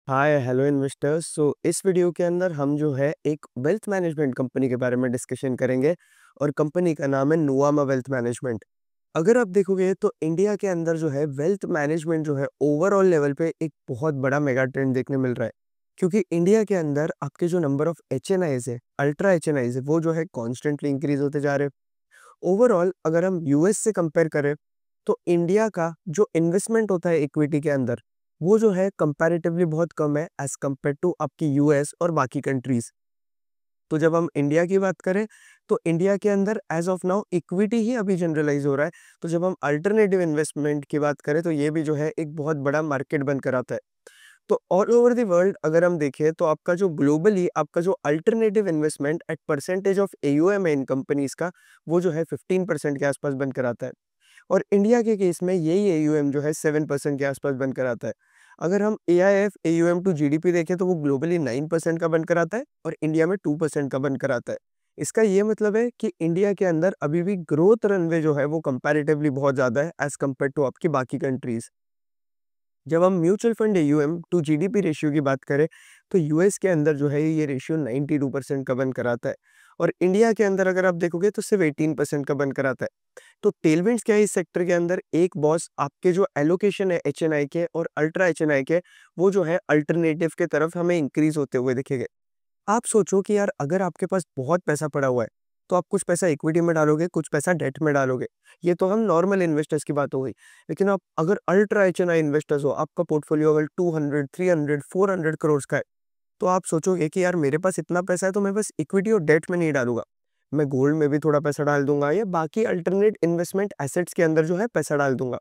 Hi hello investors. इस video के अंदर हम जो है एक वेल्थ मैनेजमेंट कंपनी के बारे में डिस्कशन करेंगे और कंपनी का नाम है नुवामा वेल्थ मैनेजमेंट। अगर आप देखोगे तो इंडिया के अंदर जो है वेल्थ मैनेजमेंट जो है ओवरऑल लेवल पे एक बहुत बड़ा मेगा ट्रेंड देखने मिल रहा है, क्योंकि इंडिया के अंदर आपके जो number of HNIs है, अल्ट्रा एच एन आईज है, वो जो है कॉन्स्टेंटली इंक्रीज होते जा रहे हैं। ओवरऑल अगर हम यूएस से कंपेयर करें तो इंडिया का जो इन्वेस्टमेंट होता है इक्विटी के अंदर, वो जो है कंपैरेटिवली बहुत कम है एज कम्पेयर टू आपकी यूएस और बाकी कंट्रीज। तो जब हम इंडिया की बात करें तो इंडिया के अंदर एज ऑफ नाउ इक्विटी ही अभी जनरलाइज हो रहा है। तो जब हम अल्टरनेटिव इन्वेस्टमेंट की बात करें तो ये भी जो है एक बहुत बड़ा मार्केट बनकर आता है। तो ऑल ओवर द वर्ल्ड अगर हम देखें तो आपका जो ग्लोबली आपका जो alternative investment at percentage of AUM है इन कंपनीज का, वो जो है 15% के आसपास बनकर आता है। और इंडिया के केस में यही एयूएम जो है 7% के आसपास बनकर आता है। अगर हम एआईएफ एयूएम टू जीडीपी देखें तो वो ग्लोबली 9% का बनकर आता है और इंडिया में 2% का बनकर आता है। इसका ये मतलब है कि इंडिया के अंदर अभी भी ग्रोथ रनवे जो है वो कंपैरेटिवली बहुत ज़्यादा है एज कम्पेयर टू आपकी बाकी कंट्रीज। जब हम mutual fund AUM to GDP ratio की बात करें तो यूएस के अंदर जो है ये रेशियो 92% का बनकर आता है और इंडिया के अंदर अगर आप देखोगे तो सिर्फ 18% का बनकर आता है। तो टेलविंड्स क्या है इस सेक्टर के अंदर, एक बॉस आपके जो एलोकेशन है एचएनआई के और अल्ट्रा एचएनआई के, वो जो है अल्टरनेटिव के तरफ हमें इंक्रीज होते हुए दिखेंगे। आप सोचो कि यार अगर आपके पास बहुत पैसा पड़ा हुआ है तो आप कुछ पैसा इक्विटी में डालोगे, कुछ पैसा डेट में डालोगे। ये तो हम नॉर्मल इन्वेस्टर्स की बात हो गई। लेकिन आप अगर अल्ट्रा एचएनआई इन्वेस्टर्स हो, आपका पोर्टफोलियो अगर 200 300 400 करोड़ का है, तो आप सोचोगे कि यार मेरे पास इतना पैसा है तो मैं बस इक्विटी और डेट में नहीं डालूंगा, मैं गोल्ड में भी थोड़ा पैसा डाल दूंगा या बाकी अल्टरनेट इन्वेस्टमेंट एसेट्स के अंदर जो है पैसा डाल दूंगा।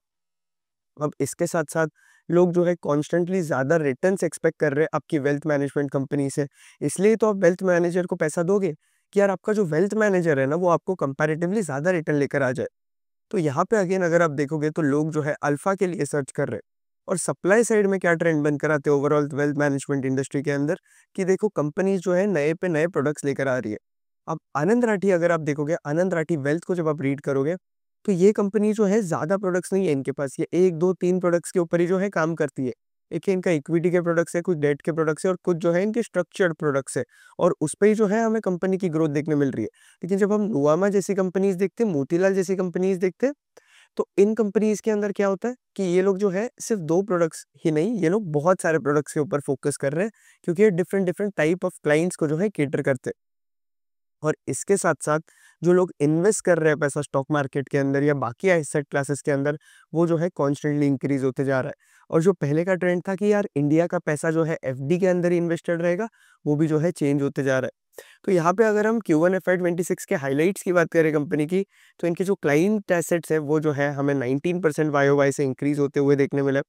अब इसके साथ-साथ लोग जो है कॉन्स्टेंटली ज़्यादा रिटर्न्स एक्सपेक्ट कर रहे हैं आपकी वेल्थ मैनेजमेंट कंपनी से। इसलिए तो आप वेल्थ मैनेजर को पैसा दोगे कि यार आपका जो वेल्थ मैनेजर है ना, वो आपको कंपैरेटिवली ज़्यादा रिटर्न लेकर आ जाए। तो यहाँ पे अगेन अगर आप देखोगे तो लोग जो है अल्फा के लिए सर्च कर रहे हैं। और सप्लाई साइड में क्या ट्रेंड बनकर आते हैं ओवरऑल वेल्थ मैनेजमेंट इंडस्ट्री के अंदर, कि देखो कंपनीज जो है नए पे नए प्रोडक्ट्स लेकर आ रही है। अब आनंद राठी अगर आप देखोगे, आनंद राठी वेल्थ को जब आप रीड करोगे तो ये कंपनी जो है ज़्यादा प्रोडक्ट्स नहीं है इनके पास, ये 1 2 3 प्रोडक्ट्स के ऊपर ही जो है काम करती है। एक इनका इक्विटी के प्रोडक्ट्स है, कुछ डेट के प्रोडक्ट्स है और कुछ जो है इनके स्ट्रक्चर्ड प्रोडक्ट्स है। और उस पे ही जो है हमें कंपनी की ग्रोथ देखने मिल रही है। लेकिन जब हम नुवामा जैसी कंपनीज देखते हैं, मोतीलाल जैसी कंपनीज देखते हैं, तो इन कंपनीज के अंदर क्या होता है कि ये लोग जो है सिर्फ 2 प्रोडक्ट्स ही नहीं, ये लोग बहुत सारे प्रोडक्ट्स के ऊपर फोकस कर रहे हैं, क्योंकि ये different different type of clients को जो है कैटर करते हैं। और इसके साथ-साथ जो लोग इन्वेस्ट कर रहे हैं पैसा स्टॉक मार्केट के अंदर या बाकी एसेट क्लासेस के अंदर, वो जो है कॉन्स्टेंटली इंक्रीज़ होते जा रहा है। और जो पहले का ट्रेंड था कि यार इंडिया का पैसा जो है एफडी के अंदर ही इन्वेस्टेड रहेगा, वो भी जो है चेंज होते जा रहा है। तो यहाँ पे अगर हम Q1 FY26 के हाइलाइट्स की बात करें कंपनी की, तो इनके जो क्लाइंट एसेट्स हैं वो जो है हमें 19% वाई-ओवाई से इंक्रीज़ होते हुए देखने मिले।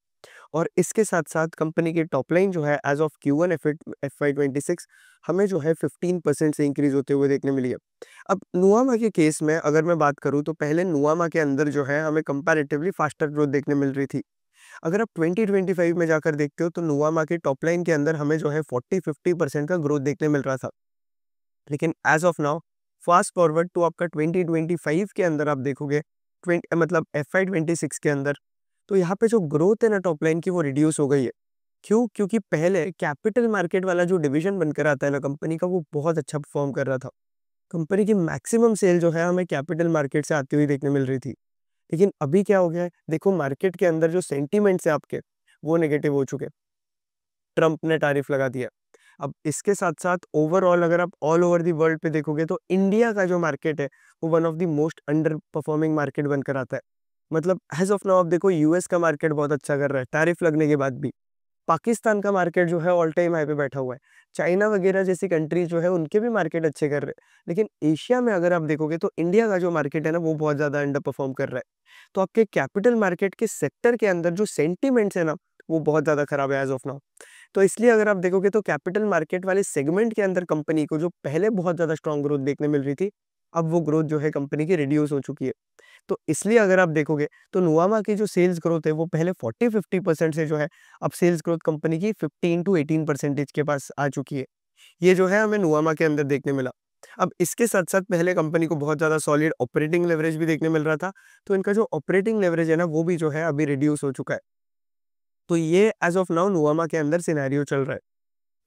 और इसके साथ-साथ कंपनी की टॉप लाइन जो है एज़ ऑफ Q1 FY26 हमें जो है 15% से इंक्रीज़ होते हुए देखने मिली है। अब नुवामा के केस में अगर मैं बात करूँ तो पहले नुवामा के अंदर जो है हमें कंपैरेटिवली फास्टर ग्रोथ देखने मिल रही थी। अगर आप 2025 में जाकर देखते हो तो नुवामा की टॉप लाइन के अंदर हमें जो है 40-50% का ग्रोथ देखने मिल रहा था। लेकिन as of now fast forward to आपका 2025 के अंदर आप देखोगे, मतलब FY26 के अंदर, तो यहाँ पे जो ग्रोथ है ना टॉप लाइन की, वो रिड्यूस हो गई है। क्यों? क्योंकि पहले कैपिटल मार्केट वाला जो डिवीजन बनकर आता है ना कंपनी का, वो बहुत अच्छा परफॉर्म कर रहा था। कंपनी की मैक्सिमम सेल जो है हमें कैपिटल मार्केट से आती हुई देखने मिल रही थी। लेकिन अभी क्या हो गया है, देखो मार्केट के अंदर जो सेंटीमेंट्स है आपके, वो नेगेटिव हो चुके हैं। ट्रम्प ने टैरिफ लगा दिया। अब इसके साथ-साथ ओवरऑल अगर आप ऑल ओवर द वर्ल्ड पे देखोगे तो इंडिया का जो मार्केट है, वो one of the most under performing market बनकर आता है। मतलब एज़ ऑफ नाउ आप देखो यूएस का मार्केट बहुत अच्छा कर रहा है, टैरिफ लगने के बाद भी। पाकिस्तान का मार्केट जो है ऑल टाइम हाई पे बैठा हुआ है। चाइना वगैरह जैसी कंट्रीज जो है उनके भी मार्केट अच्छे कर रहे हैं। लेकिन एशिया में अगर आप देखोगे तो इंडिया का जो मार्केट है ना, वो बहुत ज़्यादा अंडर परफॉर्म कर रहा है। तो आपके कैपिटल मार्केट के सेक्टर के अंदर जो सेंटीमेंट्स है ना, वो बहुत ज़्यादा खराब है एज़ ऑफ नाउ। तो इसलिए अगर आप देखोगे तो कैपिटल मार्केट वाले सेगमेंट के अंदर कंपनी को जो पहले बहुत ज़्यादा स्ट्रॉन्ग ग्रोथ देखने मिल रही थी, अब वो ग्रोथ जो है कंपनी की रिड्यूस हो चुकी है। तो इसलिए अगर आप देखोगे तो नुवामा की जो सेल्स ग्रोथ है वो पहले 40-50% से जो है अब सेल्स ग्रोथ कंपनी की 15 टू 18% के पास आ चुकी है। ये जो है हमें नुवामा के अंदर देखने मिला। अब इसके साथ-साथ पहले कंपनी को बहुत ज़्यादा सॉलिड ऑपरेटिंग लेवरेज भी देखने मिल रहा था, तो इनका जो ऑपरेटिंग लेवरेज है ना, वो भी जो है अभी रिड्यूस हो चुका है। तो ये एज़ ऑफ नाउ नुवामा के अंदर सिनेरियो चल रहा है।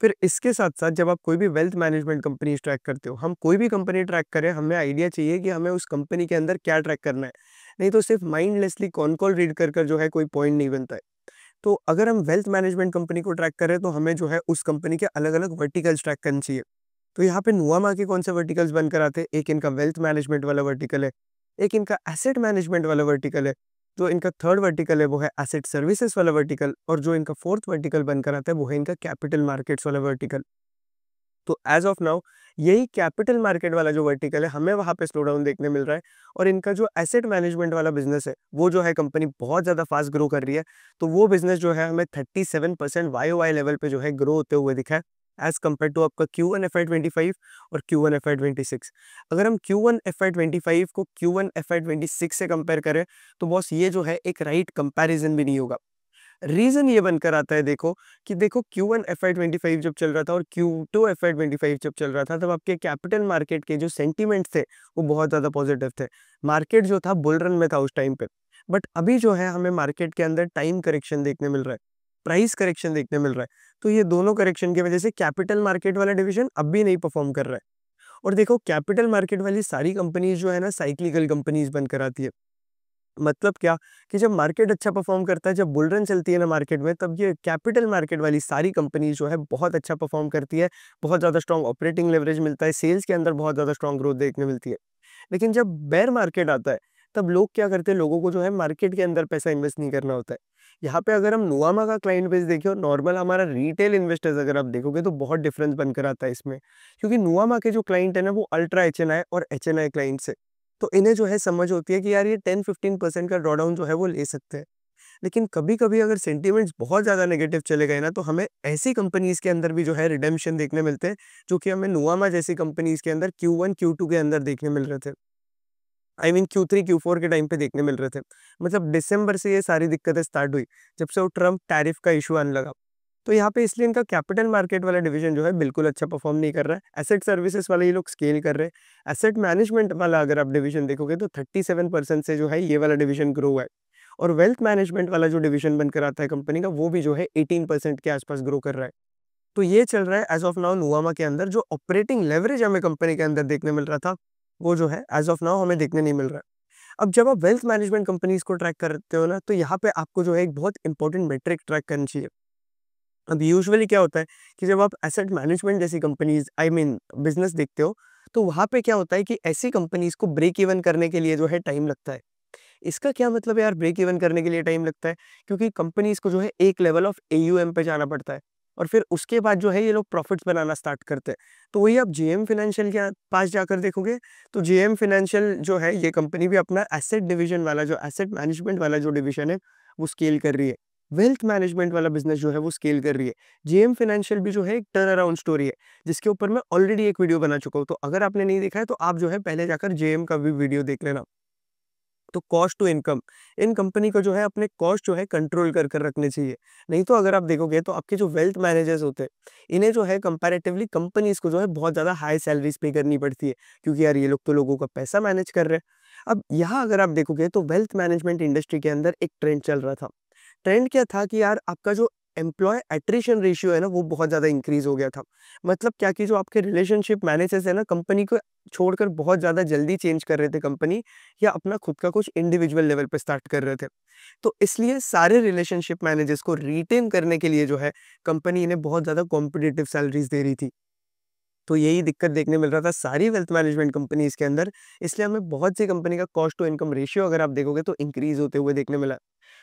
फिर इसके साथ-साथ जब आप कोई भी वेल्थ मैनेजमेंट कंपनीज़ ट्रैक करते हो, हम कोई भी कंपनी ट्रैक करें, हमें आइडिया चाहिए कि हमें उस कंपनी के अंदर क्या ट्रैक करना है। नहीं तो सिर्फ माइंडलेसली कॉन-कॉल रीड कर जो है कोई पॉइंट नहीं बनता है। तो अगर हम वेल्थ मैनेजमेंट कंपनी को ट्रैक करें तो हमें जो है उस कंपनी के अलग-अलग वर्टिकल्स ट्रैक करने चाहिए। तो यहाँ पे नुवामा के कौन से वर्टिकल्स बनकर आते हैं, एक इनका वेल्थ मैनेजमेंट वाला वर्टिकल है, एक इनका एसेट मैनेजमेंट वाला वर्टिकल है, जो इनका थर्ड वर्टिकल है वो है एसेट सर्विसेज वाला वर्टिकल और जो इनका फोर्थ वर्टिकल बनकर आता है वो है इनका कैपिटल मार्केट्स वाला वर्टिकल। तो एज़ ऑफ नाउ यही कैपिटल मार्केट वाला जो वर्टिकल है, हमें वहाँ पे स्लो डाउन देखने मिल रहा है और इनका जो एसेट मैनेजमेंट वाला बिज़नेस है, वो जो है कंपनी बहुत ज़्यादा फ़ास्ट ग्रो कर रही है। तो वो बिज़नेस जो है हमें 37% वाई-ओ-वाई लेवल पे जो है ग्रो होते हुए दिखा है, एज़ कम्पेयर टू आपका Q1 FY25 और Q1 FY26। अगर हम Q1 FY25 को Q1 FY26 से कंपेयर करें, तो बॉस ये जो है एक राइट कंपैरिज़न भी नहीं होगा। रीज़न ये बनकर आता है देखो कि देखो Q1 FY25 जब चल रहा था और Q2 FY25 जब चल रहा था, तब आपके कैपिटल मार्केट के जो सेंटीमेंट थे, वो बहुत ज़्यादा पॉजिटिव थे। मार्केट जो था बुल रन में था उस टाइम पे। बट अभी जो है हमें मार्केट के अंदर टाइम करेक्शन देखने मिल रहा है, प्राइस करेक्शन देखने मिल रहा है। तो ये दोनों करेक्शन की वजह से कैपिटल मार्केट वाला डिवीज़न अब भी नहीं परफ़ॉर्म कर रहा है। और देखो कैपिटल मार्केट वाली सारी कंपनीज़ जो है ना साइक्लिकल कंपनीज़ बनकर आती है। मतलब क्या कि जब मार्केट अच्छा परफॉर्म करता है, जब बुल रन चलती है ना मार्केट में, तब ये कैपिटल मार्केट वाली सारी कंपनीज जो है बहुत अच्छा परफॉर्म करती है, बहुत ज़्यादा स्ट्रॉन्ग ऑपरेटिंग लेवरेज मिलता है, सेल्स के अंदर बहुत ज़्यादा स्ट्रॉन्ग ग्रोथ देखने मिलती है। लेकिन जब बेयर मार्केट आता है, तब लोग क्या करते हैं, लोगों को जो है मार्केट के अंदर पैसा इन्वेस्ट नहीं करना होता है। यहाँ पे अगर हम नुआमा का क्लाइंट बेस देखें और नॉर्मल हमारा रिटेल इन्वेस्टर्स अगर आप देखोगे तो बहुत डिफरेंस बनकर आता है इसमें, क्योंकि नुआमा के जो क्लाइंट है ना वो अल्ट्रा एचएनआई और एचएनआई क्लाइंट्स है। तो इन्हें जो है समझ होती है कि यार ये 10-15% का ड्रॉडाउन जो है वो ले सकते हैं। लेकिन कभी-कभी अगर सेंटीमेंट्स बहुत ज़्यादा नेगेटिव चले गए ना, तो हमें ऐसी कंपनीज़ के अंदर भी जो है रिडेम्पशन देखने मिलते हैं, जो कि हमें नुआमा जैसी कंपनीज़ के अंदर Q1, Q2 के अंदर देखने मिल रहे थे। आई मीन Q3, Q4 के टाइम पे देखने मिल रहे थे। मतलब दिसंबर से ये सारी दिक्कतें स्टार्ट हुई, जब से वो ट्रम्प टैरिफ का इश्यू आने लगा। तो यहाँ पे इसलिए इनका कैपिटल मार्केट वाला डिवीजन जो है बिल्कुल अच्छा परफॉर्म नहीं कर रहा है। एसेट सर्विसेज वाले ये लोग स्केल कर रहे हैं। एसेट मैनेजमेंट वाला अगर आप डिवीजन देखोगे तो 37% से जो है ये वाला डिवीजन ग्रो हुआ है। और वेल्थ मैनेजमेंट वाला जो डिवीजन बनकर आता है कंपनी का, वो भी जो है 18% के आसपास ग्रो कर रहा है। तो ये चल रहा है एज़ ऑफ नाउ नुवामा के अंदर। जो ऑपरेटिंग लेवरेज हमें कंपनी के अंदर देखने मिल रहा था, वो जो है एज़ ऑफ नाउ हमें देखने नहीं मिल रहा है। अब जब आप वेल्थ मैनेजमेंट कंपनीज़ को ट्रैक करते हो ना, तो यहाँ पे आपको जो है एक बहुत इंपॉर्टेंट मेट्रिक ट्रैक करनी चाहिए। अब यूजुअली क्या होता है कि जब आप एसेट मैनेजमेंट जैसी कंपनीज़ आई मीन बिज़नेस देखते हो, तो वहाँ पे क्या होता है कि ऐसी कंपनीज़ को ब्रेक इवन करने के लिए जो है टाइम लगता है। इसका क्या मतलब है यार ब्रेक इवन करने के लिए टाइम लगता है? क्योंकि कंपनीज़ को जो है एक लेवल ऑफ एयूएम पे जाना पड़ता है और फिर उसके बाद जो है ये लोग प्रॉफिट्स बनाना स्टार्ट करते हैं। तो वही आप जेएम फाइनेंशियल के पास जाकर देखोगे, तो जेएम फाइनेंशियल जो है ये कंपनी भी अपना एसेट डिवीज़न वाला जो एसेट मैनेजमेंट वाला जो डिवीज़न है, वो स्केल कर रही है। वेल्थ मैनेजमेंट वाला बिज़नेस जो है वो स्केल कर रही है। जेएम फाइनेंशियल भी जो है एक टर्न अराउंड स्टोरी है, जिसके ऊपर मैं ऑलरेडी एक वीडियो बना चुका हूँ। तो अगर आपने नहीं देखा है तो आप जो है पहले जाकर जेएम का भी वीडियो देख लेना। तो कॉस्ट टू इनकम, इन कंपनी को जो है अपने कॉस्ट जो है कंट्रोल कर कर रखने चाहिए। नहीं तो अगर आप देखोगे तो आपके जो वेल्थ मैनेजर्स होते हैं, इन्हें जो है कंपैरेटिवली कंपनीज़ को जो है बहुत ज़्यादा हाई सैलरीज़ पे करनी पड़ती है, क्योंकि यार ये लोग तो लोगों का पैसा मैनेज कर रहे हैं। अब यहाँ अगर आप देखोगे तो वेल्थ मैनेजमेंट इंडस्ट्री के अंदर एक ट्रेंड चल रहा था। ट्रेंड क्या था कि यार आपका जो एम्प्लॉय एट्रिशन रेशियो है ना, वो बहुत ज़्यादा इंक्रीज़ हो गया था। मतलब क्या कि जो आपके रिलेशनशिप मैनेजर्स है ना, कंपनी को छोड़कर बहुत ज़्यादा जल्दी चेंज कर रहे थे कंपनी, या अपना खुद का कुछ इंडिविजुअल लेवल पे स्टार्ट कर रहे थे। तो इसलिए सारे रिलेशनशिप मैनेजर्स को रिटेन करने के लिए जो है कंपनी इन्हें बहुत ज़्यादा कॉम्पिटिटिव सैलरीज़ दे रही थी। तो यही दिक्कत देखने मिल रहा था सारी वेल्थ मैनेजमेंट कंपनीज़ के अंदर, इसलिए हमें बहुत सी कंपनी का कॉस्ट टू इनकम रेशियो अगर आप देखोगे तो इंक्रीज़ होते हुए देखने मिला।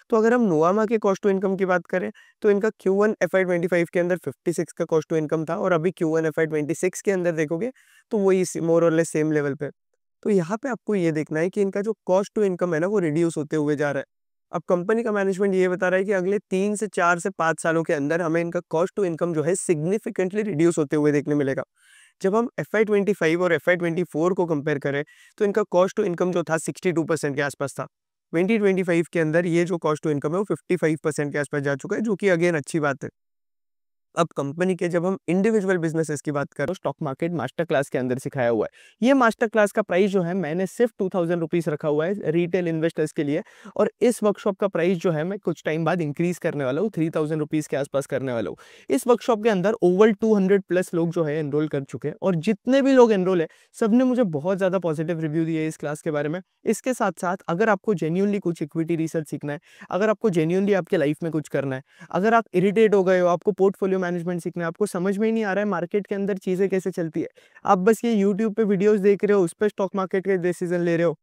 तो अगर हम नोवामा के कॉस्ट टू इनकम की बात करें, तो इनका Q1 FY25 के अंदर 56 का कॉस्ट टू इनकम था और अभी Q1 FY26 के अंदर देखोगे तो वही मोर और लेस सेम लेवल पे। तो यहाँ पे आपको ये देखना है कि इनका जो कॉस्ट टू इनकम है ना, वो रिड्यूस होते हुए जा रहा है। अब कंपनी का मैनेजमेंट ये बता रहा है कि अगले 3 से 4 से 5 सालों के अंदर हमें इनका कॉस्ट टू इनकम जो है सिग्निफिकेंटली रिड्यूस होते हुए देखने मिलेगा। जब हम FY25 और FY24 को कंपेयर करें, तो इनका कॉस्ट टू इनकम जो था 62% के आसपास था। 2025 के अंदर ये जो कॉस्ट टू इनकम है वो 55% के आसपास जा चुका है, जो कि अगेन अच्छी बात है। अब कंपनी के जब हम इंडिविजुअल बिजनेसेस की बात करें, स्टॉक मार्केट मास्टर क्लास के अंदर सिखाया हुआ है। ये मास्टर क्लास का प्राइस जो है मैंने सिर्फ 2000 रुपीज़ रखा हुआ है रिटेल इन्वेस्टर्स के लिए, और इस वर्कशॉप का प्राइस जो है मैं कुछ टाइम बाद इंक्रीज करने वाला हूँ, 3000 रुपीज़ के आसपास करने वाला हूँ। इस वर्कशॉप के अंदर ओवर 200 प्लस लोग जो है एनरोल कर चुके हैं, और जितने भी लोग एनरोल है सबने मुझे बहुत ज़्यादा पॉजिटिव रिव्यू दिए इस क्लास के बारे में। इसके साथ साथ अगर आपको जेन्युइनली कुछ इक्विटी रिसर्च सीखना है, अगर आपको जेन्युइनली आपके लाइफ में कुछ करना है, अगर आप इरिटेट हो गए हो, आपको पोर्टफोलियो मैनेजमेंट सीखना है, आपको समझ में ही नहीं आ रहा है मार्केट के अंदर चीज़ें कैसे चलती है, आप बस ये यूट्यूब पे वीडियोस देख रहे हो, उस पे स्टॉक मार्केट के डिसीजन ले रहे हो,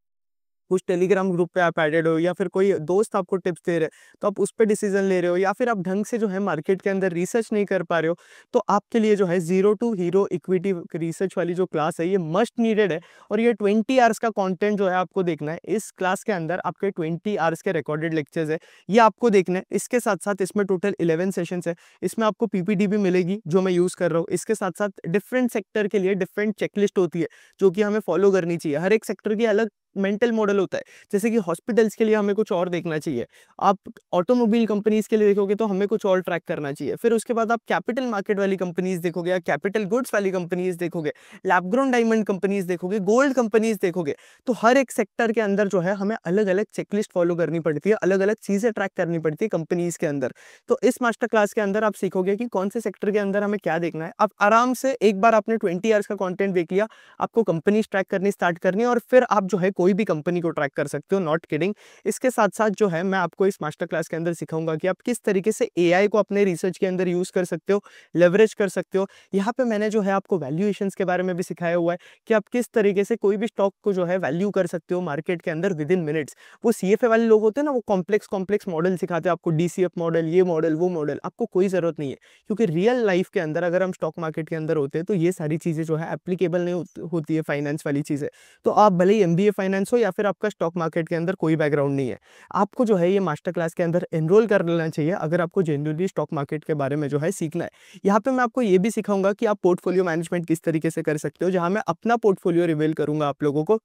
कुछ टेलीग्राम ग्रुप पे आप एडेड हो, या फिर कोई दोस्त आपको टिप्स दे रहे हैं तो आप उस पे डिसीजन ले रहे हो, या फिर आप ढंग से जो है मार्केट के अंदर रिसर्च नहीं कर पा रहे हो, तो आपके लिए जो है zero to hero equity research वाली जो क्लास है ये मस्ट नीडेड है। और ये 20 आवर्स का कंटेंट जो है आपको देखना है। इस क्लास के अंदर आपके 20 आवर्स के रिकॉर्डेड लेक्चर्स है, ये आपको देखना है। इसके साथ साथ इसमें टोटल 11 सेशंस है। इसमें आपको पीपीटी भी मिलेगी जो मैं यूज़ कर रहा हूँ। इसके साथ साथ डिफरेंट सेक्टर के लिए डिफरेंट चेकलिस्ट होती है जो कि हमें फॉलो करनी चाहिए। हर एक सेक्टर की अलग मेंटल मॉडल होता है। जैसे कि हॉस्पिटल्स के लिए हमें कुछ और देखना चाहिए, आप ऑटोमोबाइल कंपनीज के लिए देखोगे तो हमें कुछ और ट्रैक करना चाहिए। फिर उसके बाद आप कैपिटल मार्केट वाली कंपनीज देखोगे, या कैपिटल गुड्स वाली कंपनीज देखोगे, लैब ग्रोन डायमंड कंपनीज देखोगे, गोल्ड कंपनीज देखोगे। तो हर एक सेक्टर के अंदर जो है हमें अलग अलग चेकलिस्ट फॉलो करनी पड़ती है, अलग अलग चीजें ट्रैक करनी पड़ती है कंपनीज के अंदर। तो इस मास्टर क्लास के अंदर आप सीखोगे कि कौन से सेक्टर के अंदर हमें क्या देखना है। आप आराम से एक बार आपने 20 आवर्स का कंटेंट देख लिया, आपको कंपनीज ट्रैक करनी स्टार्ट करनी है, और फिर आप जो है कोई भी कंपनी को ट्रैक कर सकते हो, नॉट किडिंग। इसके साथ साथ जो है मैं आपको इस मास्टर क्लास के अंदर सिखाऊंगा कि आप किस तरीके से एआई को अपने रिसर्च के अंदर यूज कर सकते हो, लेवरेज कर सकते हो। यहाँ पे मैंने जो है आपको वैल्यूएशंस के बारे में भी सिखाया हुआ है कि आप किस तरीके से कोई भी स्टॉक को जो है वैल्यू कर सकते हो मार्केट के अंदर विद इन मिनट्स। वो सीएफए वाले लोग होते हैं ना, वो कॉम्प्लेक्स कॉम्प्लेक्स मॉडल सिखाते हैं आपको, डीसीएफ मॉडल, ये मॉडल, वो मॉडल, आपको कोई जरूरत नहीं है। क्योंकि रियल लाइफ के अंदर अगर हम स्टॉक मार्केट के अंदर होते हैं तो ये सारी चीजें जो है एप्लीकेबल नहीं होती है, फाइनेंस वाली चीजें। तो आप भले ही एमबीए फाइनेंस हो या फिर आपका स्टॉक मार्केट के अंदर कोई बैकग्राउंड नहीं है, आपको जो है ये मास्टर क्लास के अंदर एनरोल कर लेना चाहिए अगर आपको जेन्युइनली स्टॉक मार्केट के बारे में जो है सीखना है। यहाँ पे मैं आपको ये भी सिखाऊंगा कि आप पोर्टफोलियो मैनेजमेंट किस तरीके से कर सकते हो, जहां मैं अपना पोर्टफोलियो रिवील करूंगा आप लोगों को,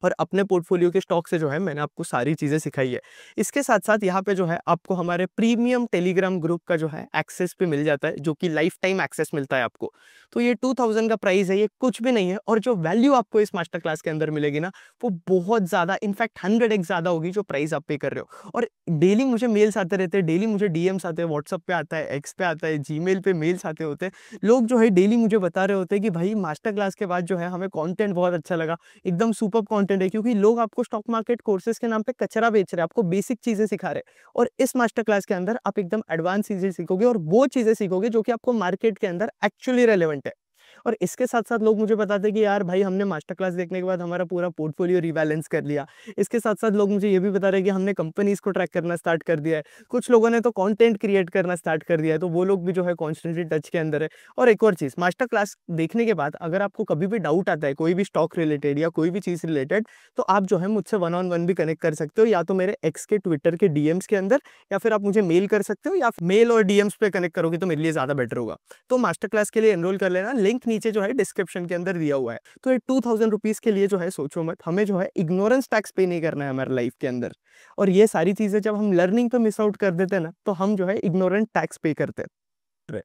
और अपने पोर्टफोलियो के स्टॉक से जो है मैंने आपको सारी चीज़ें सिखाई है। इसके साथ साथ यहाँ पे जो है आपको हमारे प्रीमियम टेलीग्राम ग्रुप का जो है एक्सेस भी मिल जाता है, जो कि लाइफ टाइम एक्सेस मिलता है आपको। तो ये 2000 का प्राइस है, ये कुछ भी नहीं है, और जो वैल्यू आपको इस मास्टर क्लास के अंदर मिलेगी ना, वो बहुत ज़्यादा, इनफैक्ट 100x ज़्यादा होगी जो प्राइस आप पे कर रहे हो। और डेली मुझे मेल्स आते रहते हैं, डेली मुझे डीएम्स आते हैं, व्हाट्सअप पे आता है, एक्स पे आता है, जीमेल पे मेल्स आते होते हैं। लोग जो है डेली मुझे बता रहे होते हैं कि भाई मास्टर क्लास के बाद जो है हमें कॉन्टेंट बहुत अच्छा लगा, एकदम सुपर कंटेंट है। क्योंकि लोग आपको स्टॉक मार्केट कोर्सेज के नाम पे कचरा बेच रहे हैं, आपको बेसिक चीजें सिखा रहे हैं, और इस मास्टर क्लास के अंदर आप एकदम एडवांस चीजें सीखोगे, और वो चीजें सीखोगे जो कि आपको मार्केट के अंदर एक्चुअली रेलेवेंट है। और इसके साथ साथ लोग मुझे बताते हैं कि यार भाई हमने मास्टर क्लास देखने के बाद हमारा पूरा पोर्टफोलियो रिबैलेंस कर लिया। इसके साथ साथ लोग मुझे ये भी बता रहे हैं कि हमने कंपनीज को ट्रैक करना स्टार्ट कर दिया है, कुछ लोगों ने तो कंटेंट क्रिएट करना स्टार्ट कर दिया है, तो वो लोग भी जो है कॉन्स्टेंटली टच के अंदर है। और एक और चीज, मास्टर क्लास देखने के बाद अगर आपको कभी भी डाउट आता है कोई भी स्टॉक रिलेटेड या कोई भी चीज रिलेटेड, तो आप जो है मुझसे वन ऑन वन भी कनेक्ट कर सकते हो, या तो मेरे एक्स के ट्विटर के डीएम्स के अंदर, या फिर आप मुझे मेल कर सकते हो, या मेल और डीएम्स पे कनेक्ट करोगे तो मेरे लिए ज्यादा बेटर होगा। तो मास्टर क्लास के लिए एनरोल कर लेना, लिंक नीचे जो है डिस्क्रिप्शन के अंदर दिया हुआ है। तो ये 2000 रुपीज के लिए जो है सोचो मत, हमें जो है इग्नोरेंस टैक्स पे नहीं करना है हमारे लाइफ के अंदर। और ये सारी चीजें जब हम लर्निंग पे मिस आउट कर देते हैं ना, तो हम जो है इग्नोरेंट टैक्स पे करते हैं।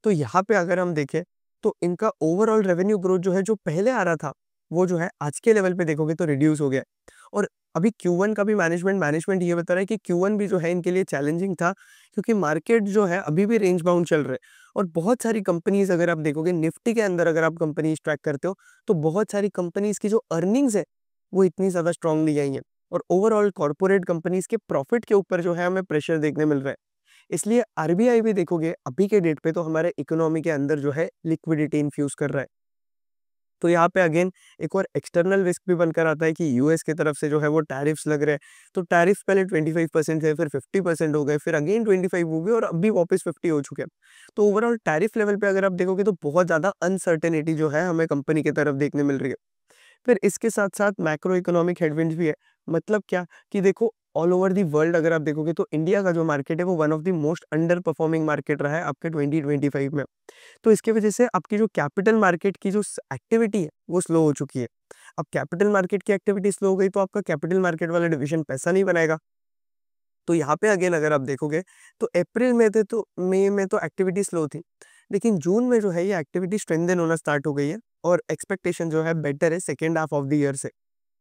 तो यहाँ पे अगर हम देखें तो इनका ओवरऑल रेवेन्यू ग्रोथ जो है, जो पहले आ रहा था, वो जो है आज के लेवल पे देखोगे तो रिड्यूस हो गया है। और अभी Q1 का भी मैनेजमेंट ये बता रहा है कि Q1 भी जो है इनके लिए चैलेंजिंग था, क्योंकि मार्केट जो है अभी भी रेंज बाउंड चल रहा है। और बहुत सारी कंपनीज अगर आप देखोगे निफ्टी के अंदर, अगर आप कंपनीज ट्रैक करते हो, तो बहुत सारी कंपनीज की जो अर्निंग्स है वो इतनी ज्यादा स्ट्रांग नहीं आई है। और ओवरऑल कॉर्पोरेट कंपनीज के प्रॉफिट के ऊपर जो है हमें प्रेशर देखने मिल रहा है। इसलिए आरबीआई भी देखोगे अभी के डेट पे तो हमारे इकोनॉमी के अंदर जो है लिक्विडिटी इन्फ्यूज कर रहा है। तो यहाँ पे अगेन एक और एक्सटर्नल रिस्क भी बनकर आता है कि यूएस की तरफ से जो है वो टैरिफ्स लग रहे हैं। तो टैरिफ पहले 25% थे, फिर 50% हो गए, फिर अगेन 25 हो गए, और अभी वापस 50 हो चुके हैं। तो ओवरऑल टैरिफ लेवल पे अगर आप देखोगे तो बहुत ज्यादा अनसर्टेनिटी जो है हमें कंपनी की तरफ देखने मिल रही है। फिर इसके साथ साथ मैक्रो इकोनॉमिक हेडविंड्स भी है। मतलब क्या, कि देखो ऑल ओवर दी वर्ल्ड अगर आप देखोगे तो इंडिया का जो मार्केट है वो one of the most under performing market रहा है आपके 2025 में। तो इसकी वजह से आपकी जो कैपिटल मार्केट की जो एक्टिविटी है वो स्लो हो चुकी है। अब कैपिटल मार्केट की एक्टिविटी स्लो हो गई तो आपका कैपिटल मार्केट वाला डिवीजन पैसा नहीं बनाएगा। तो यहाँ पे अगेन अगर आप देखोगे तो अप्रैल में थे तो मई में तो एक्टिविटी स्लो थी, लेकिन जून में जो है ये एक्टिविटी स्ट्रेंथन होना स्टार्ट हो गई है और एक्सपेक्टेशन जो है बेटर है second half of the year से।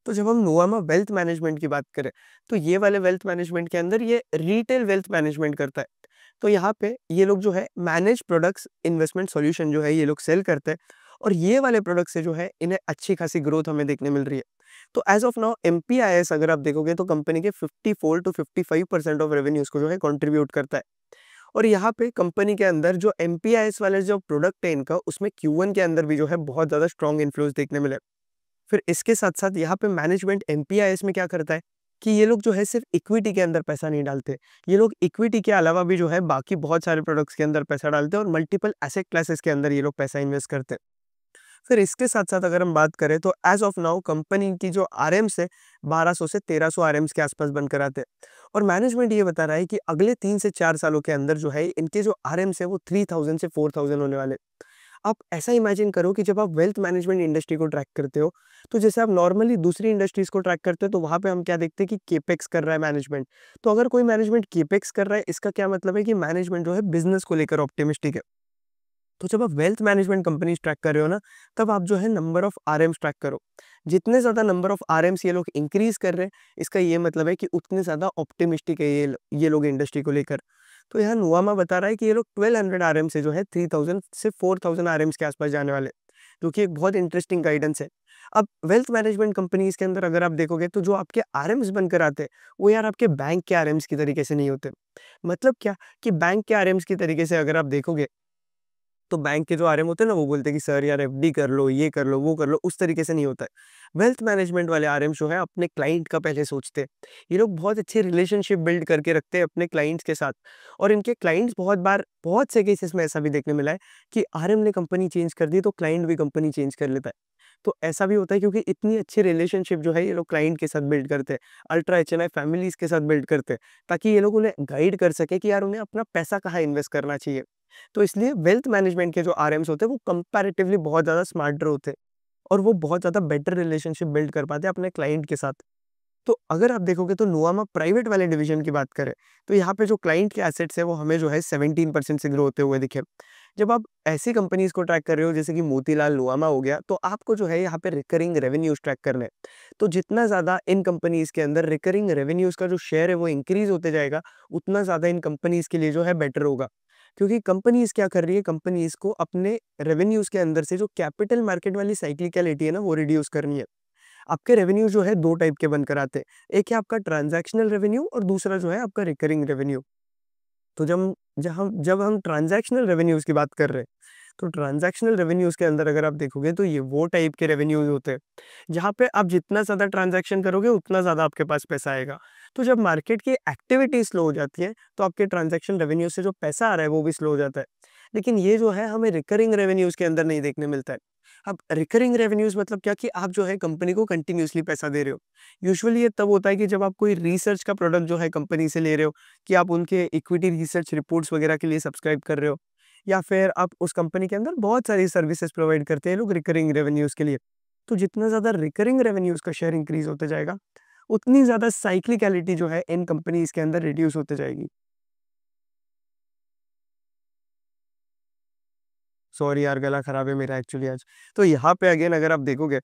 तो जब हम नुवामा वेल्थ मैनेजमेंट की बात करें तो ये वाले वेल्थ मैनेजमेंट के अंदर ये रिटेल वेल्थ मैनेजमेंट करता है। तो यहाँ पे ये लोग जो है मैनेज प्रोडक्ट्स इन्वेस्टमेंट सॉल्यूशन जो है ये लोग सेल करते हैं और ये वाले प्रोडक्ट से जो है इन्हें अच्छी खासी ग्रोथ हमें देखने मिल रही है। तो एज ऑफ नाउ एमपीआईएस अगर आप देखोगे तो कंपनी के 54 टू 55% ऑफ रेवेन्यूज को जो है कंट्रीब्यूट करता है। और यहाँ पे कंपनी के अंदर जो एमपीआईएस वाले जो प्रोडक्ट है इनका उसमें Q1 के अंदर भी जो है बहुत ज्यादा स्ट्रॉन्ग इन्फ्लोज देखने मिले। फिर इसके साथ साथ यहाँ पे मैनेजमेंट एमपीआईएस में क्या करता है कि ये लोग जो है सिर्फ इक्विटी के अंदर पैसा नहीं डालते, ये लोग इक्विटी के अलावा भी जो है बाकी बहुत सारे प्रोडक्ट्स के अंदर पैसा डालते हैं और मल्टीपल एसेट क्लासेस के अंदर ये लोग पैसा इन्वेस्ट करते हैं। फिर इसके साथ साथ अगर हम बात करें तो एज ऑफ नाउ कंपनी की जो आरएम्स है 1200 से 1300 आरएम्स के आसपास बनकर आते हैं और मैनेजमेंट ये बता रहा है कि अगले 3 से 4 सालों के अंदर जो है इनके जो आरएम्स है वो 3000 से 4000 होने वाले। आप ऐसा इमेजिन करो कि जब आप वेल्थ मैनेजमेंट इंडस्ट्री को ट्रैक करते हो तो जैसे आप नॉर्मली दूसरी इंडस्ट्रीज को ट्रैक करते हो तो वहां पे हम क्या देखते हैं कि केपेक्स कर रहा है मैनेजमेंट। तो अगर कोई मैनेजमेंट केपेक्स कर रहा है इसका क्या मतलब है कि मैनेजमेंट जो है बिजनेस को लेकर ऑप्टिमिस्टिक है। तो जब आप वेल्थ मैनेजमेंट कंपनीज ट्रैक कर रहे हो ना तब आप जो है नंबर ऑफ आरएम्स ट्रैक करो। जितने ज्यादा नंबर ऑफ आरएम्स ये लोग इंक्रीज कर रहे हैं इसका ये मतलब है कि उतने ज्यादा ऑप्टिमिस्टिक है ये लोग इंडस्ट्री को लेकर। तो यहाँ नुवामा बता रहा है कि ये लोग 1200 आरएम से जो है 3000 से 4000 आरएम्स के आसपास जाने वाले, जो कि एक बहुत इंटरेस्टिंग गाइडेंस है। अब वेल्थ मैनेजमेंट कंपनीज के अंदर अगर आप देखोगे तो जो आपके आरएम्स बनकर आते हैं वो यार आपके बैंक के आरएम्स की तरीके से नहीं होते। मतलब क्या कि बैंक के आरएम्स की तरीके से अगर आप देखोगे तो बैंक के जो आरएम होते हैं ना वो बोलते हैं कि सर यार एफडी कर लो, ये कर लो, वो कर लो, उस तरीके से नहीं होता है। वेल्थ मैनेजमेंट वाले आरएम जो है अपने क्लाइंट का पहले सोचते हैं। ये लोग बहुत अच्छी रिलेशनशिप बिल्ड करके रखते हैं अपने क्लाइंट्स के साथ और इनके क्लाइंट्स बहुत बार बहुत से केसेस में ऐसा भी देखने मिला है कि आरएम ने कंपनी चेंज कर दी तो क्लाइंट भी कंपनी चेंज कर लेता है। तो ऐसा भी होता है क्योंकि इतनी अच्छी रिलेशनशिप जो है ये लोग क्लाइंट के साथ बिल्ड करते हैं, अल्ट्रा एचएनआई फैमिलीज के साथ बिल्ड करते हैं ताकि ये लोग उन्हें गाइड कर सके कि यार उन्हें अपना पैसा कहाँ इन्वेस्ट करना चाहिए। तो इसलिए वेल्थ मैनेजमेंट के जो आरएम्स होते हैं वो कंपैरेटिवली बहुत ज़्यादा स्मार्टर होते हैं और वो बहुत ज़्यादा बेटर रिलेशनशिप बिल्ड कर पाते हैं अपने क्लाइंट के साथ। तो अगर आप देखोगे तो नुवामा प्राइवेट वाले डिवीजन की बात करें तो यहाँ पे जो क्लाइंट के एसेट्स है वो हमें जो है 17% से ग्रो होते हुए दिखे। जब आप ऐसी कंपनीज को ट्रैक कर रहे हो जैसे कि मोतीलाल नुवामा हो गया तो आपको जो है यहाँ पे रिकरिंग रेवेन्यूज ट्रैक करने हैं। तो जितना ज्यादा इन कंपनीज के अंदर रिकरिंग रेवेन्यूज का जो शेयर है वो इंक्रीज होते जाएगा उतना ज्यादा इन कंपनीज के लिए जो है बेटर होगा। क्योंकि कंपनीज क्या कर रही है, कंपनीज को अपने रेवेन्यूज के अंदर से जो कैपिटल मार्केट वाली साइक्लिकलिटी है ना वो रिड्यूस करनी है। आपके रेवेन्यू जो है दो टाइप के बनकर आते हैं, एक है आपका ट्रांजैक्शनल रेवेन्यू और दूसरा जो है आपका रिकरिंग रेवेन्यू। तो जब हम ट्रांजैक्शनल रेवेन्यूज की बात कर रहे हैं तो ट्रांजैक्शनल रेवेन्यूज के अंदर अगर आप देखोगे तो ये वो टाइप के रेवेन्यूज होते हैं जहाँ पे आप जितना ज्यादा ट्रांजैक्शन करोगे उतना ज्यादा आपके पास पैसा आएगा। तो जब मार्केट की एक्टिविटी स्लो हो जाती है तो आपके ट्रांजैक्शन रेवेन्यू से जो पैसा आ रहा है वो भी स्लो हो जाता है। लेकिन ये जो है हमें रिकरिंग रेवेन्यूज के अंदर नहीं देखने मिलता है। अब रिकरिंग रेवेन्यूज मतलब क्या कि आप जो है कंपनी को कंटिन्यूअसली पैसा दे रहे हो। यूजुअली ये तब होता है कि जब आप कोई रिसर्च का प्रोडक्ट जो है कंपनी से ले रहे हो, कि आप उनके इक्विटी रिसर्च रिपोर्ट्स वगैरह के लिए सब्सक्राइब कर रहे हो या फिर आप उस कंपनी के अंदर बहुत सारी सर्विसेज प्रोवाइड करते हैं लोग रिकरिंग रेवेन्यूज के लिए। तो जितना ज्यादा रिकरिंग रेवेन्यूज का शेयर इंक्रीज होते जाएगा उतनी ज्यादा साइक्लिकलिटी जो है इन कंपनीज के अंदर रिड्यूस होते जाएगी। सॉरी यार गला खराब है मेरा एक्चुअली आज। तो यहाँ पे अगेन अगर आप देखोगे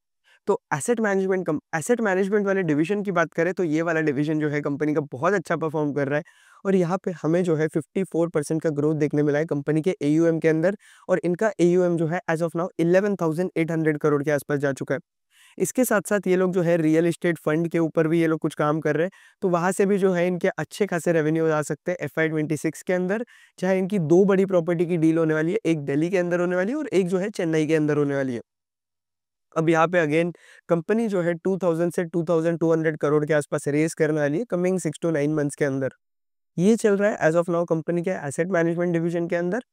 तो एसेट मैनेजमेंट वाले डिवीजन की बात करें तो ये वाला डिवीजन जो है कंपनी का बहुत अच्छा परफॉर्म कर रहा है और यहाँ पे हमें जो है 54% का ग्रोथ देखने मिला है कंपनी के एयूएम के अंदर और इनका एयूएम जो है एज ऑफ नाउ 11,800 करोड़ के आसपास जा चुका है। इसके साथ-साथ ये लोग जो है रियल एस्टेट फंड के ऊपर भी ये लोग कुछ काम कर रहे हैं, तो वहाँ से भी जो है इनके अच्छे खासे रेवेन्यूज़ आ सकते हैं एफवाई 26 के अंदर, जहाँ इनकी 2 बड़ी प्रॉपर्टी की डील होने वाली है, एक दिल्ली के अंदर होने वाली है और एक जो है चेन्नई के अंदर होने वाली है। अब यहाँ पे अगेन कंपनी जो है 2000 से 2200 करोड़ के आसपास रेज़ करने वाली है कमिंग 6 टू 9 मंथ्स के अंदर। ये चल रहा है एज़ ऑफ नाउ कंपनी के एसेट मैनेजमेंट डिवीजन के अंदर।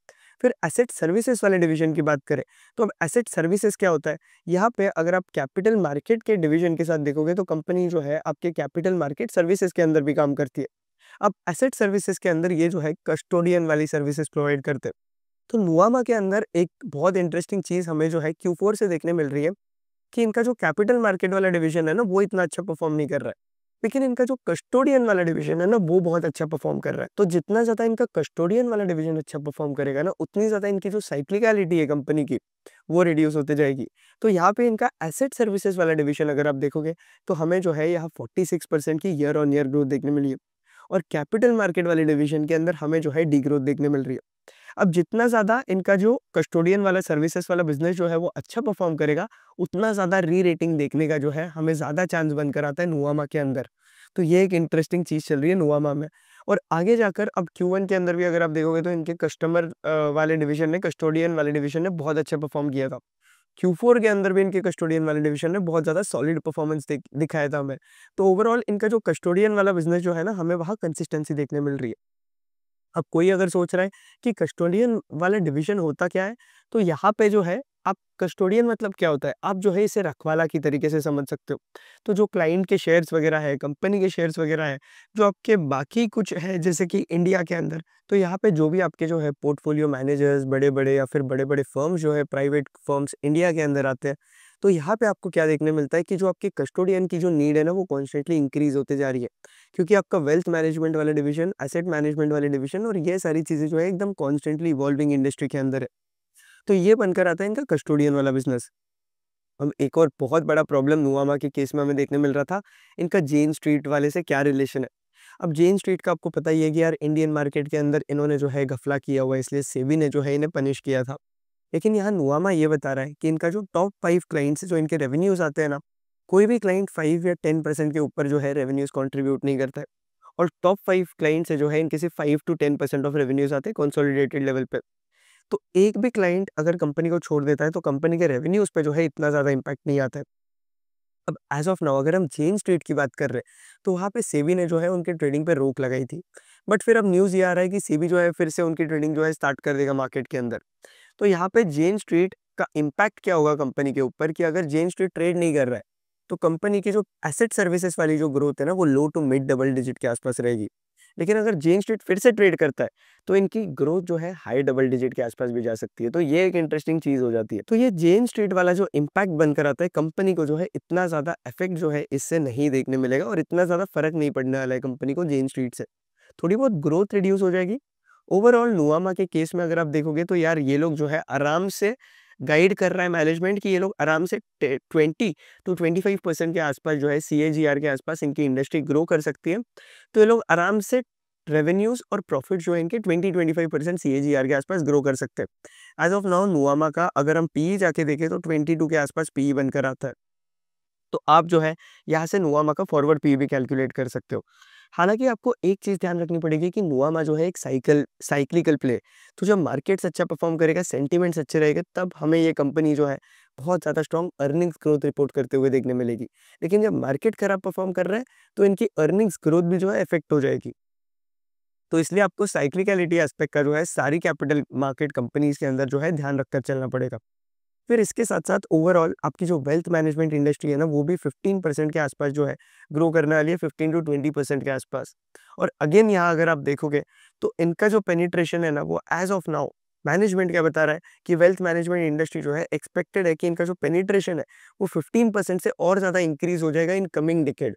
फिर एसेट सर्विसेज वाले डिवीजन की बात करें, तो अब एसेट सर्विसेज क्या होता है? यहाँ पे अगर आप कैपिटल मार्केट के डिवीजन के साथ देखोगे तो कंपनी जो है आपके कैपिटल मार्केट सर्विसेज के अंदर भी काम करती है। अब एसेट सर्विसेज के अंदर ये जो है कस्टोडियन वाली सर्विसेज प्रोवाइड करते हैं। तो नुवामा के अंदर एक बहुत इंटरेस्टिंग चीज़ हमें जो है Q4 से देखने मिल रही है कि इनका जो कैपिटल मार्केट वाला डिवीजन है ना वो इतना अच्छा परफॉर्म नहीं कर रहा है। लेकिन इनका जो कस्टोडियन वाला डिवीज़न है ना, वो बहुत अच्छा परफ़ॉर्म कर रहा है। तो जितना ज़्यादा इनका कस्टोडियन वाला डिवीज़न अच्छा परफ़ॉर्म करेगा ना, उतनी ज़्यादा इनकी जो साइक्लिकैलिटी है कंपनी की, वो रिड्यूस होते जाएगी। तो यहाँ पे इनका एसेट सर्विसेज़ वाला डिवीज़न अगर आप देखोगे, तो हमें जो है यहाँ 46% की ईयर ऑन ईयर ग्रोथ देखने मिली है और कैपिटल मार्केट वाले डिवीज़न के अंदर हमें जो है डिग्रोथ देखने मिल रही है। अब जितना ज़्यादा इनका जो कस्टोडियन वाला सर्विसेज़ वाला बिज़नेस जो है वो अच्छा परफ़ॉर्म करेगा, उतना ज़्यादा री-रेटिंग देखने का जो है हमें ज़्यादा चांस बनकर आता है नुवामा के अंदर। तो ये एक इंटरेस्टिंग चीज़ चल रही है नुवामा में। और आगे जाकर अब Q1 के अंदर भी अगर आप देखोगे तो इनके कस्टमर वाले डिवीज़न ने, कस्टोडियन वाले डिवीज़न ने बहुत अच्छा परफ़ॉर्म किया था। Q4 के अंदर भी इनके कस्टोडियन वाले डिवीज़न ने बहुत ज़्यादा सॉलिड परफ़ॉर्मेंस दिखाया था हमें। तो ओवरऑल इनका जो कस्टोडियन वाला बिज़नेस जो है ना, हमें वहाँ कंसिस्टेंसी देखने मिल रही है। अब कोई अगर सोच रहा है कि कस्टोडियन वाला डिवीज़न होता क्या है? तो यहाँ पे जो है आप कस्टोडियन मतलब क्या होता है? आप जो है इसे रखवाला की तरीके से समझ सकते हो। तो जो क्लाइंट के शेयर्स वग़ैरह है, कंपनी के शेयर्स वग़ैरह है, जो आपके बाकी कुछ है जैसे कि इंडिया के अंदर, तो यहाँ पे जो भी आपके जो है पोर्टफोलियो मैनेजर्स बड़े-बड़े या फिर बड़े-बड़े फर्म्स जो है प्राइवेट फर्म्स इंडिया के अंदर आते हैं। तो यहाँ पे आपको क्या देखने मिलता है कि जो आपके कस्टोडियन की जो नीड है ना, वो कॉन्स्टेंटली इंक्रीज़ होते जा रही है। क्योंकि आपका वेल्थ मैनेजमेंट वाला डिवीज़न, एसेट मैनेजमेंट वाले डिवीज़न और ये सारी चीज़ें जो है एकदम कॉन्स्टेंटली इवॉल्विंग इंडस्ट्री के अंदर है। तो ये बनकर आता है इनका कस्टोडियन वाला बिज़नेस। अब एक और बहुत बड़ा प्रॉब्लम नुवामा के केस में हमें देखने मिल रहा था, इनका जेन स्ट्रीट वाले से क्या रिलेशन है। अब जेन स्ट्रीट का आपको पता ही है कि यार इंडियन मार्केट के अंदर इन्होंने जो है घपला किया हुआ है, इसलिए सेबी ने जो है इन्हें पनिश किया था। लेकिन यहाँ नुवामा ये बता रहा है कि इनका जो टॉप 5 क्लाइंट्स जो इनके रेवेन्यूज़ आते हैं ना, कोई भी क्लाइंट 5 या 10% के ऊपर जो है रेवेन्यूज़ कंट्रीब्यूट नहीं करता है। और टॉप 5 क्लाइंट से जो है इनके सिर्फ 5 टू 10% ऑफ रेवेन्यूज़ आते हैं कंसोलिडेटेड लेवल पे। तो एक भी क्लाइंट अगर कंपनी को छोड़ देता है तो कंपनी के रेवेन्यूज़ पे जो है इतना ज़्यादा इम्पैक्ट नहीं आता है। अब एज़ ऑफ नाउ अगर हम जेन स्ट्रीट की बात कर रहे हैं, तो वहाँ पे सेबी ने जो है उनके ट्रेडिंग पे रोक लगाई थी। बट फिर अब न्यूज़ ये आ रहा है कि सेबी जो है फिर से उनकी ट्रेडिंग जो है स्टार्ट कर देगा मार्केट के अंदर। तो यहाँ पे जेन स्ट्रीट का इम्पैक्ट क्या होगा कंपनी के ऊपर कि अगर जेन स्ट्रीट ट्रेड नहीं कर रहा है, तो कंपनी की जो एसेट सर्विसेज वाली जो ग्रोथ है ना, वो लो टू मिड डबल डिजिट के आसपास रहेगी। लेकिन अगर जेन स्ट्रीट फिर से ट्रेड करता है, तो इनकी ग्रोथ जो है हाई डबल डिजिट के आसपास भी जा सकती है। तो ये एक इंटरेस्टिंग चीज़ हो जाती है। तो ये जेन स्ट्रीट वाला जो इम्पैक्ट बनकर आता है, कंपनी को जो है इतना ज़्यादा इफेक्ट जो है इससे नहीं देखने मिलेगा और इतना ज़्यादा फ़र्क नहीं पड़ने वाला है कंपनी को जेन स्ट्रीट से। थोड़ी बहुत ग्रोथ रिड्यूस हो जाएगी। ओवरऑल नुवामा के केस में अगर आप देखोगे तो यार ये लोग जो है आराम से गाइड कर रहा है मैनेजमेंट कि ये लोग आराम से 20 टू 25% के आसपास जो है सीएजीआर के आसपास इनकी इंडस्ट्री ग्रो कर सकती है। तो ये लोग आराम से रेवेन्यूज और प्रॉफिट जो है इनके 20-25% सीएजीआर के आसपास ग्रो कर सकते हैं। एज ऑफ नाउ नुवामा का अगर हम पीई जाके देखें तो 22 के आसपास पीई बनकर आता है। तो आप जो है यहाँ से नुवामा का फॉरवर्ड पी भी कैलकुलेट कर सकते हो। हालाँकि आपको एक चीज़ ध्यान रखनी पड़ेगी कि नुवामा जो है एक साइक्लिकल प्ले, तो जब मार्केट्स अच्छा परफ़ॉर्म करेगा, सेंटिमेंट्स अच्छे रहेंगे, तब हमें ये कंपनी जो है बहुत ज़्यादा स्ट्रॉन्ग अर्निंग्स ग्रोथ रिपोर्ट करते हुए देखने मिलेगी। लेकिन जब मार्केट खराब परफ़ॉर्म कर रहा है, तो इनकी अर्निंग्स ग्रोथ भी जो है इफ़ेक्ट हो जाएगी। तो इसलिए आपको साइक्लिकैलिटी एस्पेक्ट का जो है सारी कैपिटल मार्केट कंपनीज़ के अंदर जो है ध्यान रखकर चलना पड़ेगा। फिर इसके साथ-साथ ओवरऑल आपकी जो वेल्थ मैनेजमेंट इंडस्ट्री है ना, वो भी 15% के आसपास जो है ग्रो करने वाली है, 15 टू 20% के आसपास। और अगेन यहाँ अगर आप देखोगे, तो इनका जो पेनिट्रेशन है ना, वो एज़ ऑफ नाउ मैनेजमेंट क्या बता रहा है कि वेल्थ मैनेजमेंट इंडस्ट्री जो है एक्सपेक्टेड है कि इनका जो पेनिट्रेशन है, वो 15% से और ज़्यादा इंक्रीज़ हो जाएगा इन कमिंग डिकेड।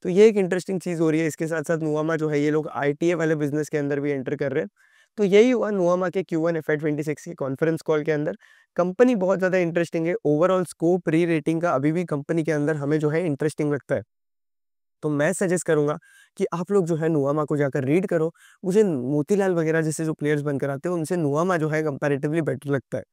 तो ये एक इंटरेस्टिंग चीज़ हो रही है। इसके साथ-साथ नुवामा जो है ये लोग आईटीए वाले बिज़नेस के अंदर भी एंटर कर रहे हैं। तो यही हुआ नुवामा के Q1 FY 26 के कॉन्फ्रेंस कॉल के अंदर। कंपनी बहुत ज़्यादा इंटरेस्टिंग है। ओवरऑल स्कोप री-रेटिंग का अभी भी कंपनी के अंदर हमें जो है इंटरेस्टिंग लगता है। तो मैं सजेस्ट करूँगा कि आप लोग जो है नुवामा को जाकर रीड करो। मुझे मोतीलाल वगैरह जैसे जो प्लेयर्स बनकर आते हैं उनसे नुवामा जो है कंपैरेटिवली बेटर लगता है।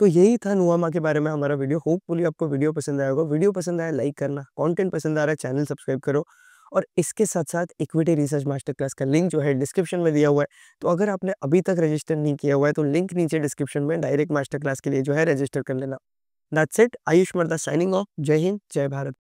तो यही था नुवामा के बारे में हमारा वीडियो। होपफुली आपको वीडियो पसंद आया होगा। वीडियो पसंद आया लाइक करना, कंटेंट पसंद आ रहा है चैनल सब्सक्राइब करो और इसके साथ-साथ इक्विटी रिसर्च मास्टर क्लास का लिंक जो है डिस्क्रिप्शन में दिया हुआ है। तो अगर आपने अभी तक रजिस्टर नहीं किया हुआ है तो लिंक नीचे डिस्क्रिप्शन में डायरेक्ट मास्टर क्लास के लिए जो है रजिस्टर कर लेना। That's it. आयुष मर्दा साइनिंग ऑफ। जय हिंद, जय भारत।